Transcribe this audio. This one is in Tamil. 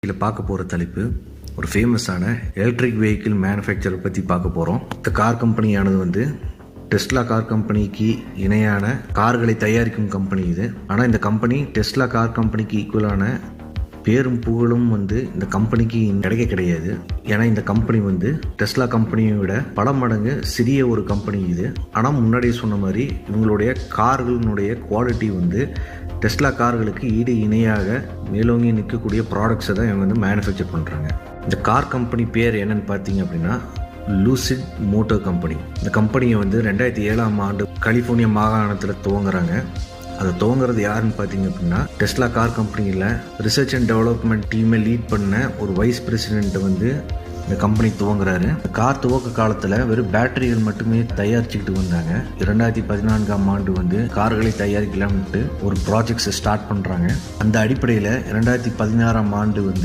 இதில் பார்க்க போகிற தலைப்பு ஒரு ஃபேமஸான எலக்ட்ரிக் வெஹிக்கிள் மேனுஃபேக்சரை பற்றி பார்க்க போகிறோம். இந்த கார் கம்பெனியானது வந்து டெஸ்லா கார் கம்பெனிக்கு இணையான கார்களை தயாரிக்கும் கம்பெனி இது. ஆனால் இந்த கம்பெனி டெஸ்லா கார் கம்பெனிக்கு ஈக்குவலான பேரும் புகழும் வந்து இந்த கம்பெனிக்கு கிடையாது. ஏன்னா இந்த கம்பெனி வந்து டெஸ்லா கம்பெனியை விட பல மடங்கு சிறிய ஒரு கம்பெனி இது. ஆனால் முன்னாடியே சொன்ன மாதிரி இவங்களுடைய கார்களினுடைய குவாலிட்டி வந்து டெஸ்லா கார்களுக்கு ஈடு இணையாக மேலோங்கி நிற்கக்கூடிய ப்ராடக்ட்ஸை தான் இவங்க வந்து மேனுஃபேக்சர் பண்ணுறாங்க. இந்த கார் கம்பெனி பேர் என்னன்னு பார்த்தீங்க அப்படின்னா லூசிட் மோட்டார் கம்பெனி. இந்த கம்பெனியை வந்து 2007 கலிஃபோர்னியா மாகாணத்தில் துவங்குறாங்க. அதை துவங்குறது யாருன்னு பார்த்தீங்க அப்படின்னா டெஸ்லா கார் கம்பெனியில் ரிசர்ச் அண்ட் டெவலப்மெண்ட் டீமை லீட் பண்ண ஒரு வைஸ் பிரசிடென்ட் வந்து இந்த கம்பெனி துவங்குறாரு. கார் துவக்க காலத்தில் வெறும் பேட்டரிகள் மட்டுமே தயாரிச்சுக்கிட்டு வந்தாங்க. 2014 வந்து கார்களை தயாரிக்கலாம்ட்டு ஒரு ப்ராஜெக்ட்ஸை ஸ்டார்ட் பண்ணுறாங்க. அந்த அடிப்படையில் 2016 வந்து